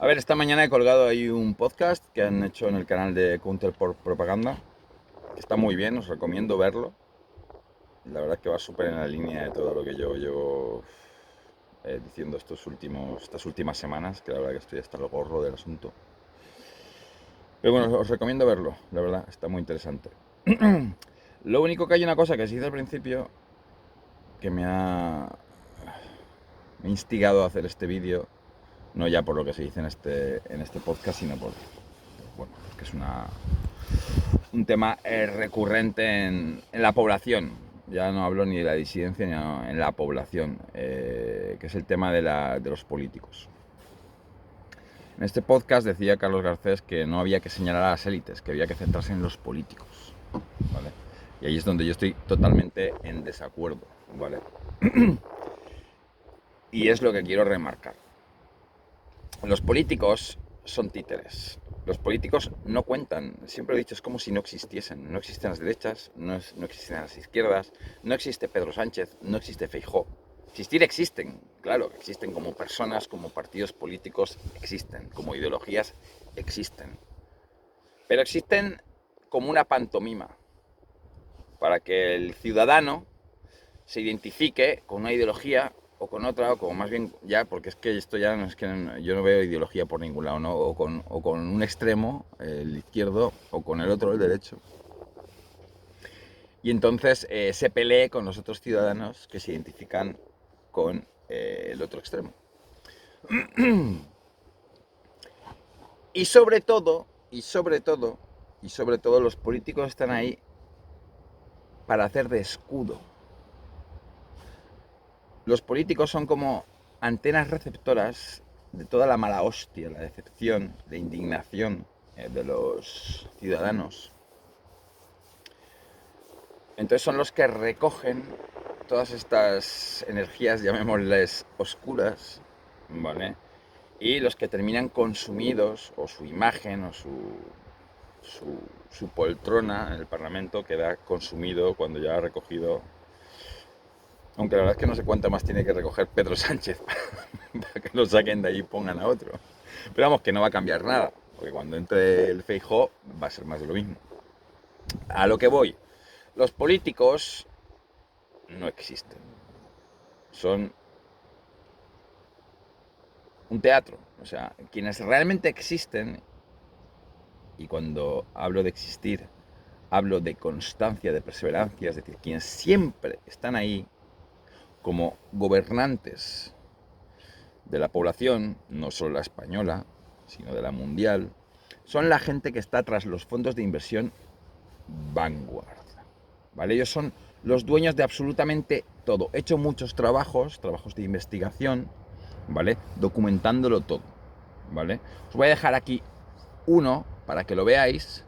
A ver, esta mañana he colgado ahí un podcast que han hecho en el canal de Counter por Propaganda, que está muy bien, os recomiendo verlo. La verdad es que va súper en la línea de todo lo que yo llevo diciendo estas últimas semanas, que la verdad que estoy hasta el gorro del asunto. Pero bueno, os recomiendo verlo, la verdad, está muy interesante. Lo único que hay una cosa que se hizo al principio que me ha instigado a hacer este vídeo, no ya por lo que se dice en este podcast, sino bueno, porque es un tema recurrente en la población. Ya no hablo ni de la disidencia ni en la población, que es el tema de los políticos. En este podcast decía Carlos Garcés que no había que señalar a las élites, que había que centrarse en los políticos, ¿vale? Y ahí es donde yo estoy totalmente en desacuerdo, ¿vale? Y es lo que quiero remarcar. Los políticos son títeres. Los políticos no cuentan. Siempre he dicho, es como si no existiesen. No existen las derechas, no existen las izquierdas, no existe Pedro Sánchez, no existe Feijóo. Existir existen, claro, existen como personas, como partidos políticos, existen, como ideologías, existen. Pero existen como una pantomima, para que el ciudadano se identifique con una ideología o con otra, o como más bien ya, porque es que esto ya no es que yo no veo ideología por ningún lado, ¿no? O con un extremo, el izquierdo, o con el otro, el derecho. Y entonces se pelee con los otros ciudadanos que se identifican con el otro extremo. Y sobre todo, los políticos están ahí para hacer de escudo. Los políticos son como antenas receptoras de toda la mala hostia, la decepción, la indignación de los ciudadanos. Entonces son los que recogen todas estas energías, llamémosles oscuras, ¿vale? Y los que terminan consumidos, o su imagen, o su poltrona en el Parlamento queda consumido cuando ya ha recogido. Aunque la verdad es que no sé cuánto más tiene que recoger Pedro Sánchez para que lo saquen de ahí y pongan a otro. Pero vamos, que no va a cambiar nada, porque cuando entre el Feijóo va a ser más de lo mismo. A lo que voy, los políticos no existen. Son un teatro. O sea, quienes realmente existen, y cuando hablo de existir, hablo de constancia, de perseverancia, es decir, quienes siempre están ahí como gobernantes de la población, no solo la española, sino de la mundial, son la gente que está tras los fondos de inversión Vanguard, ¿vale? Ellos son los dueños de absolutamente todo. He hecho muchos trabajos de investigación, ¿vale? Documentándolo todo, ¿vale? Os voy a dejar aquí uno para que lo veáis,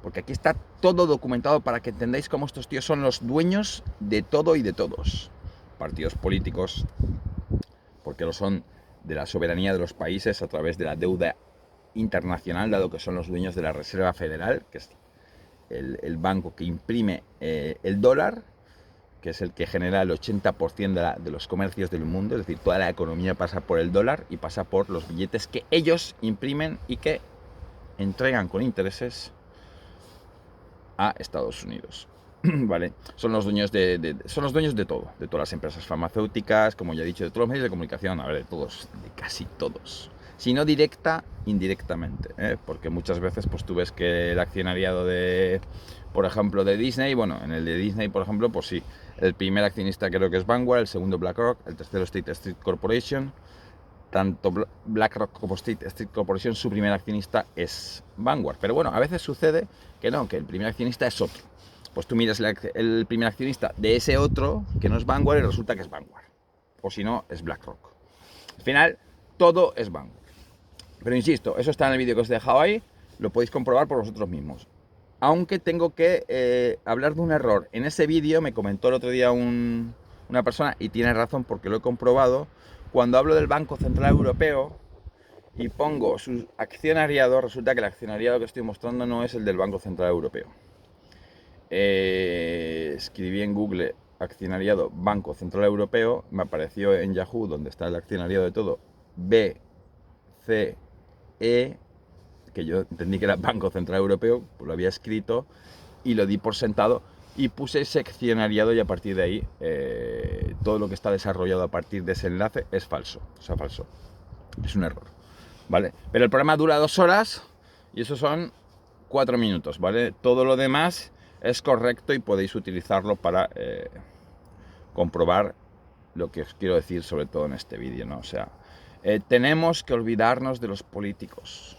porque aquí está todo documentado para que entendáis cómo estos tíos son los dueños de todo y de todos. Partidos políticos, porque lo son de la soberanía de los países a través de la deuda internacional, dado que son los dueños de la Reserva Federal, que es el banco que imprime el dólar, que es el que genera el 80% de los comercios del mundo, es decir, toda la economía pasa por el dólar y pasa por los billetes que ellos imprimen y que entregan con intereses a Estados Unidos. ¿Vale? Son los dueños son los dueños de todo, de todas las empresas farmacéuticas, como ya he dicho, de todos los medios de comunicación, a ver, de todos, de casi todos. Si no directa, indirectamente, ¿eh? Porque muchas veces pues tú ves que el accionariado de, por ejemplo, de Disney, bueno, en el de Disney, por ejemplo, pues sí, el primer accionista creo que es Vanguard, el segundo BlackRock, el tercero State Street Corporation. Tanto BlackRock como State Street Corporation, su primer accionista es Vanguard. Pero bueno, a veces sucede que no, que el primer accionista es otro. Pues tú miras el primer accionista de ese otro, que no es Vanguard, y resulta que es Vanguard. O si no, es BlackRock. Al final, todo es Vanguard. Pero insisto, eso está en el vídeo que os he dejado ahí, lo podéis comprobar por vosotros mismos. Aunque tengo que hablar de un error. En ese vídeo me comentó el otro día una persona, y tiene razón porque lo he comprobado, cuando hablo del Banco Central Europeo y pongo su accionariado, resulta que el accionariado que estoy mostrando no es el del Banco Central Europeo. Escribí en Google accionariado Banco Central Europeo, me apareció en Yahoo, donde está el accionariado de todo, BCE, BCE, que yo entendí que era Banco Central Europeo, pues lo había escrito y lo di por sentado y puse seccionariado, y a partir de ahí todo lo que está desarrollado a partir de ese enlace es falso, o sea, falso, es un error, ¿vale? Pero el programa dura 2 horas y eso son 4 minutos, ¿vale? Todo lo demás es correcto y podéis utilizarlo para comprobar lo que os quiero decir, sobre todo en este vídeo, ¿no? O sea, tenemos que olvidarnos de los políticos.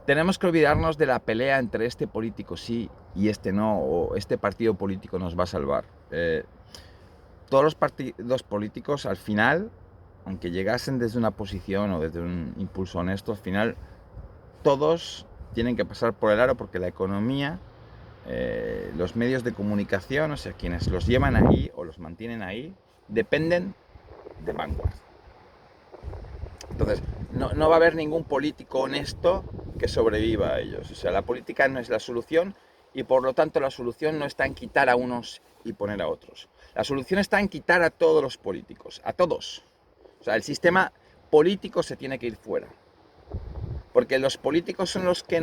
Tenemos que olvidarnos de la pelea entre este político sí y este no, o este partido político nos va a salvar. Todos los partidos políticos, al final, aunque llegasen desde una posición o desde un impulso honesto, al final todos tienen que pasar por el aro, porque la economía, los medios de comunicación, o sea, quienes los llevan ahí o los mantienen ahí, dependen de Vanguard. Entonces, no va a haber ningún político honesto que sobreviva a ellos. O sea, la política no es la solución y por lo tanto la solución no está en quitar a unos y poner a otros. La solución está en quitar a todos los políticos, a todos. O sea, el sistema político se tiene que ir fuera. Porque los políticos son los que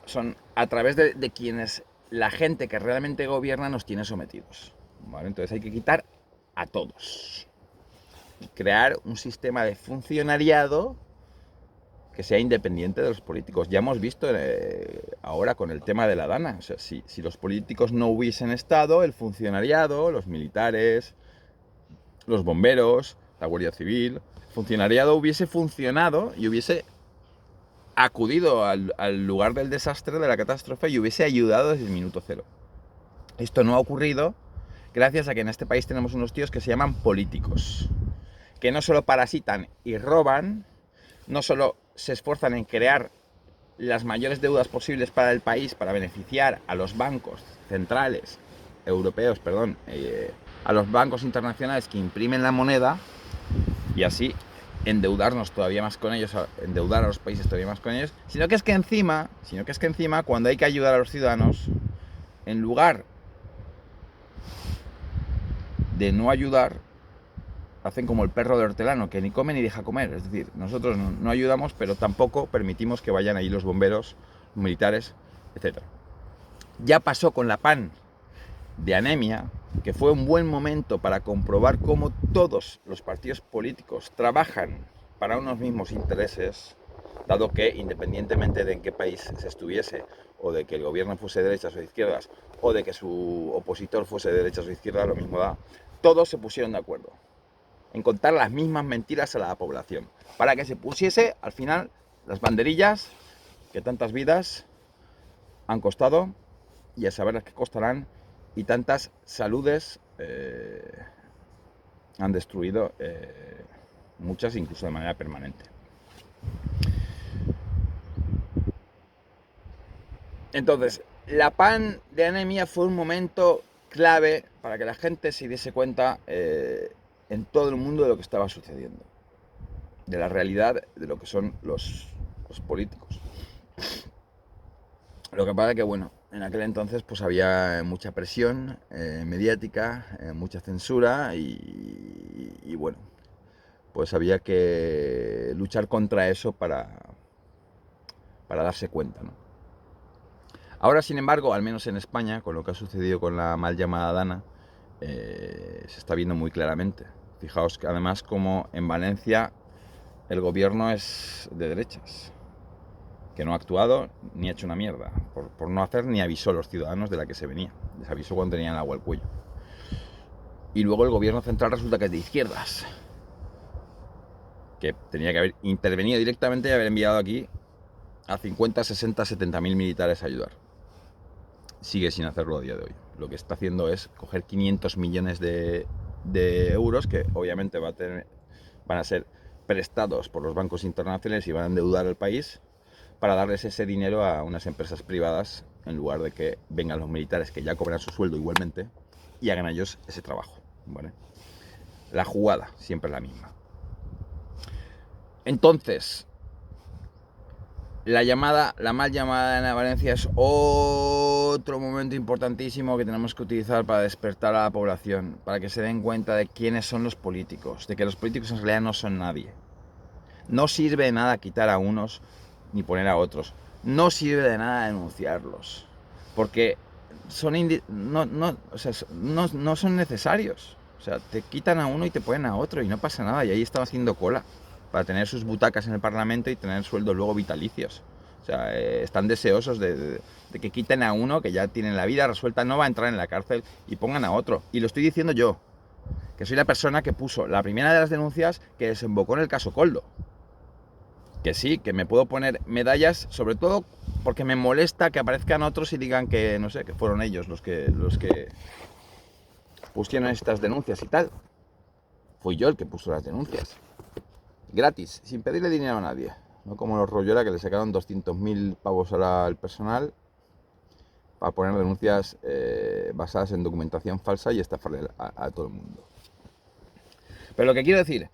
son a través de quienes la gente que realmente gobierna nos tiene sometidos, ¿vale? Entonces hay que quitar a todos y crear un sistema de funcionariado que sea independiente de los políticos. Ya hemos visto ahora con el tema de la Dana, o sea, si los políticos no hubiesen estado, el funcionariado, los militares, los bomberos, la Guardia Civil, el funcionariado hubiese funcionado y hubiese acudido al lugar del desastre, de la catástrofe, y hubiese ayudado desde el minuto cero. Esto no ha ocurrido gracias a que en este país tenemos unos tíos que se llaman políticos, que no solo parasitan y roban, no solo se esfuerzan en crear las mayores deudas posibles para el país, para beneficiar a los bancos centrales europeos, a los bancos internacionales que imprimen la moneda, y así endeudarnos todavía más con ellos, endeudar a los países todavía más con ellos, sino que es que encima, cuando hay que ayudar a los ciudadanos, en lugar de no ayudar, hacen como el perro de hortelano, que ni come ni deja comer. Es decir, nosotros no ayudamos, pero tampoco permitimos que vayan ahí los bomberos, los militares, etc. Ya pasó con la PAN de anemia, que fue un buen momento para comprobar cómo todos los partidos políticos trabajan para unos mismos intereses, dado que independientemente de en qué país se estuviese, o de que el gobierno fuese de derechas o de izquierdas, o de que su opositor fuese de derechas o de izquierdas, lo mismo da, todos se pusieron de acuerdo en contar las mismas mentiras a la población, para que se pusiese al final las banderillas que tantas vidas han costado, y a saber las que costarán, y tantas saludes han destruido, muchas incluso de manera permanente. Entonces, la PAN de anemia fue un momento clave para que la gente se diese cuenta en todo el mundo de lo que estaba sucediendo, de la realidad de lo que son los políticos. Lo que pasa es que, bueno, en aquel entonces pues había mucha presión mediática, mucha censura y bueno, pues había que luchar contra eso para darse cuenta, ¿no? Ahora, sin embargo, al menos en España, con lo que ha sucedido con la mal llamada Dana, se está viendo muy claramente. Fijaos que además como en Valencia el gobierno es de derechas, que no ha actuado ni ha hecho una mierda, por no hacer ni avisó a los ciudadanos de la que se venía. Les avisó cuando tenían el agua al cuello. Y luego el gobierno central resulta que es de izquierdas, que tenía que haber intervenido directamente y haber enviado aquí a 50, 60, 70.000 militares a ayudar. Sigue sin hacerlo a día de hoy. Lo que está haciendo es coger 500 millones de euros, que obviamente van a ser prestados por los bancos internacionales y van a endeudar al país, para darles ese dinero a unas empresas privadas, en lugar de que vengan los militares, que ya cobran su sueldo igualmente, y hagan ellos ese trabajo, ¿vale? La jugada siempre es la misma. Entonces, la mal llamada en Valencia es otro momento importantísimo que tenemos que utilizar para despertar a la población, para que se den cuenta de quiénes son los políticos, de que los políticos en realidad no son nadie. No sirve de nada quitar a unos ni poner a otros. No sirve de nada denunciarlos, porque no son necesarios. O sea, te quitan a uno y te ponen a otro y no pasa nada. Y ahí están haciendo cola para tener sus butacas en el Parlamento y tener sueldos luego vitalicios. O sea, están deseosos de que quiten a uno que ya tiene la vida resuelta, no va a entrar en la cárcel, y pongan a otro. Y lo estoy diciendo yo, que soy la persona que puso la primera de las denuncias que desembocó en el caso Koldo. Que sí, que me puedo poner medallas, sobre todo porque me molesta que aparezcan otros y digan que, no sé, que fueron ellos los que pusieron estas denuncias y tal. Fui yo el que puso las denuncias. Gratis, sin pedirle dinero a nadie. No como los Rollera, que le sacaron 200.000 pavos al personal para poner denuncias basadas en documentación falsa y estafarle a todo el mundo. Pero lo que quiero decir,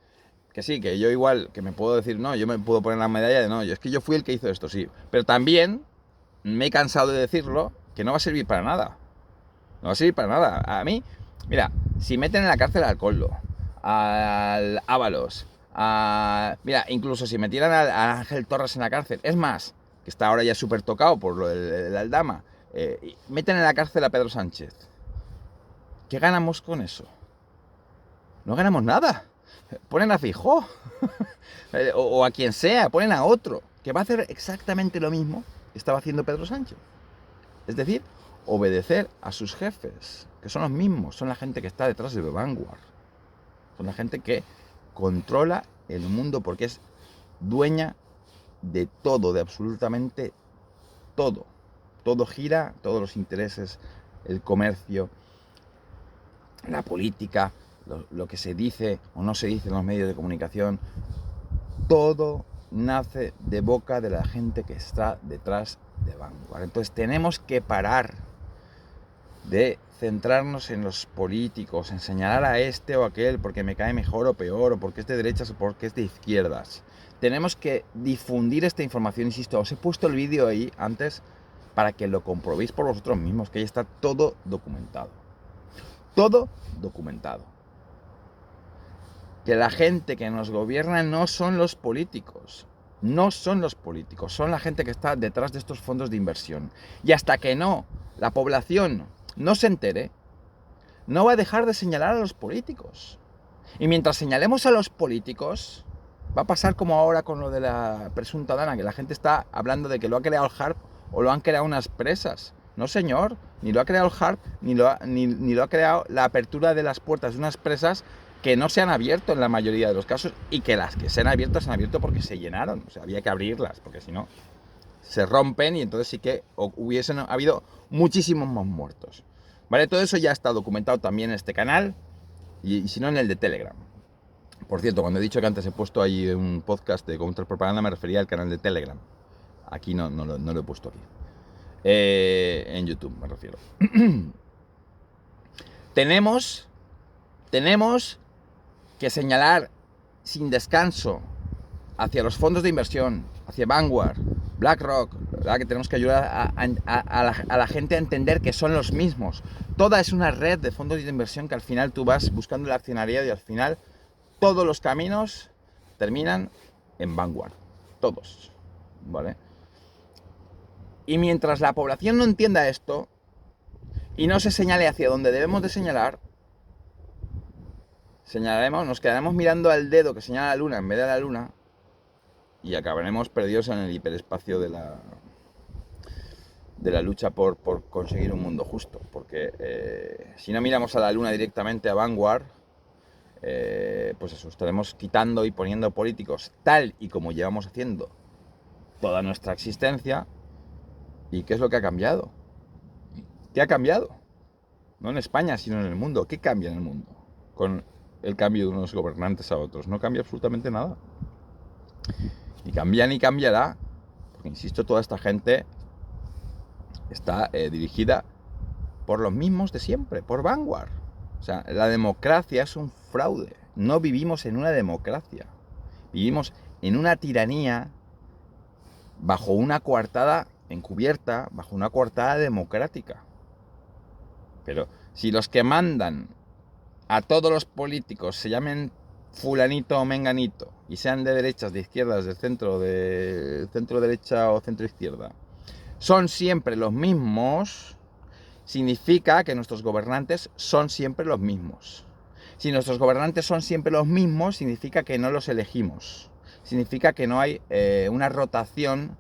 que sí, que yo igual, que me puedo decir, no, yo me puedo poner la medalla de no, es que yo fui el que hizo esto, sí. Pero también me he cansado de decirlo, que no va a servir para nada. No va a servir para nada. A mí, mira, si meten en la cárcel al Koldo, al Ábalos, mira, incluso si metieran a Ángel Torres en la cárcel, es más, que está ahora ya súper tocado por lo del Aldama, meten en la cárcel a Pedro Sánchez. ¿Qué ganamos con eso? No ganamos nada. Ponen a Feijóo o a quien sea, ponen a otro que va a hacer exactamente lo mismo que estaba haciendo Pedro Sánchez. Es decir, obedecer a sus jefes, que son los mismos, son la gente que está detrás de Vanguard, son la gente que controla el mundo porque es dueña de todo, de absolutamente todo. Todo gira, todos los intereses, el comercio, la política, lo que se dice o no se dice en los medios de comunicación, todo nace de boca de la gente que está detrás de Vanguard. Entonces tenemos que parar de centrarnos en los políticos, en señalar a este o aquel porque me cae mejor o peor, o porque es de derechas o porque es de izquierdas. Tenemos que difundir esta información, insisto, os he puesto el vídeo ahí antes para que lo comprobéis por vosotros mismos, que ahí está todo documentado. Todo documentado. Que la gente que nos gobierna no son los políticos. No son los políticos, son la gente que está detrás de estos fondos de inversión. Y hasta que no, la población no se entere, no va a dejar de señalar a los políticos. Y mientras señalemos a los políticos, va a pasar como ahora con lo de la presunta Dana, que la gente está hablando de que lo ha creado el HARP o lo han creado unas presas. No, señor, ni lo ha creado el HARP, ni lo ha creado la apertura de las puertas de unas presas que no se han abierto en la mayoría de los casos, y que las que se han abierto porque se llenaron. O sea, había que abrirlas, porque si no se rompen y entonces sí que hubiesen habido muchísimos más muertos. ¿Vale? Todo eso ya está documentado también en este canal y si no en el de Telegram. Por cierto, cuando he dicho que antes he puesto ahí un podcast de contrapropaganda, me refería al canal de Telegram. Aquí no lo he puesto aquí. En YouTube me refiero. Tenemos que señalar sin descanso hacia los fondos de inversión, hacia Vanguard, BlackRock, ¿verdad? Que tenemos que ayudar a la gente a entender que son los mismos. Toda es una red de fondos de inversión que al final tú vas buscando el accionariado y al final todos los caminos terminan en Vanguard. Todos, ¿vale? Y mientras la población no entienda esto y no se señale hacia donde debemos de señalar, nos quedaremos mirando al dedo que señala la luna en vez de la luna y acabaremos perdidos en el hiperespacio de la lucha por conseguir un mundo justo. Porque si no miramos a la luna directamente, a Vanguard, pues eso, estaremos quitando y poniendo políticos tal y como llevamos haciendo toda nuestra existencia. ¿Y qué es lo que ha cambiado? ¿Qué ha cambiado? No en España, sino en el mundo. ¿Qué cambia en el mundo con el cambio de unos gobernantes a otros? No cambia absolutamente nada. Ni cambia ni cambiará, porque insisto, toda esta gente está dirigida por los mismos de siempre, por Vanguard. O sea, la democracia es un fraude. No vivimos en una democracia. Vivimos en una tiranía bajo una coartada encubierta, bajo una coartada democrática. Pero si los que mandan a todos los políticos se llamen fulanito o menganito y sean de derechas, de izquierdas, del centro, de centro derecha o centro izquierda, son siempre los mismos, significa que nuestros gobernantes son siempre los mismos. Si nuestros gobernantes son siempre los mismos, significa que no los elegimos. Significa que no hay una rotación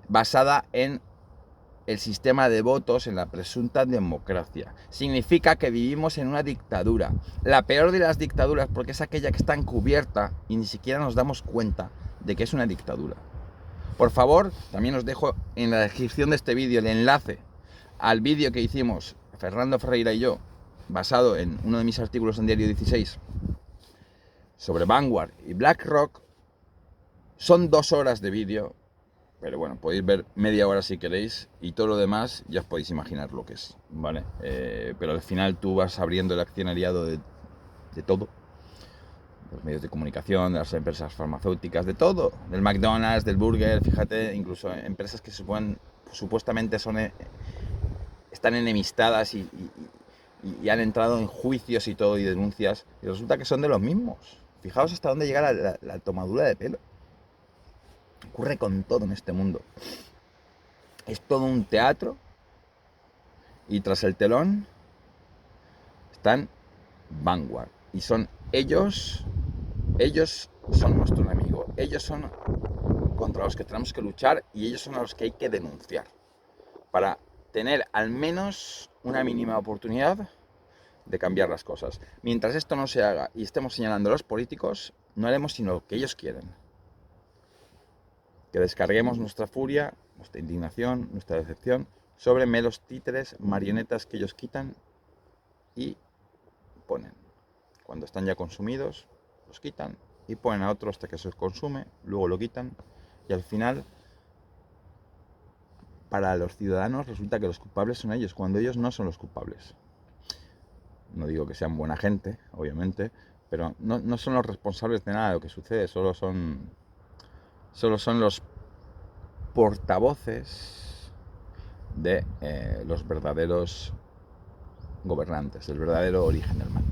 basada en el sistema de votos, en la presunta democracia. Significa que vivimos en una dictadura. La peor de las dictaduras, porque es aquella que está encubierta y ni siquiera nos damos cuenta de que es una dictadura. Por favor, también os dejo en la descripción de este vídeo el enlace al vídeo que hicimos Fernando Ferreira y yo, basado en uno de mis artículos en Diario 16, sobre Vanguard y BlackRock. Son 2 horas de vídeo, pero bueno, podéis ver media hora si queréis, y todo lo demás ya os podéis imaginar lo que es, ¿vale? Pero al final tú vas abriendo el accionariado de todo, de los medios de comunicación, de las empresas farmacéuticas, de todo, del McDonald's, del Burger, fíjate, incluso empresas que supuestamente están enemistadas y han entrado en juicios y todo, y denuncias, y resulta que son de los mismos. Fijaos hasta dónde llega la tomadura de pelo. Ocurre con todo en este mundo. Es todo un teatro, y tras el telón están Vanguard, y son ellos son nuestro enemigo, ellos son contra los que tenemos que luchar, y ellos son a los que hay que denunciar para tener al menos una mínima oportunidad de cambiar las cosas. Mientras esto no se haga y estemos señalando a los políticos, no haremos sino lo que ellos quieren. Que descarguemos nuestra furia, nuestra indignación, nuestra decepción sobre meros títeres, marionetas que ellos quitan y ponen. Cuando están ya consumidos, los quitan y ponen a otro hasta que se consume, luego lo quitan, y al final, para los ciudadanos, resulta que los culpables son ellos, cuando ellos no son los culpables. No digo que sean buena gente, obviamente, pero no son los responsables de nada de lo que sucede, solo son los portavoces de los verdaderos gobernantes, del verdadero origen del mal.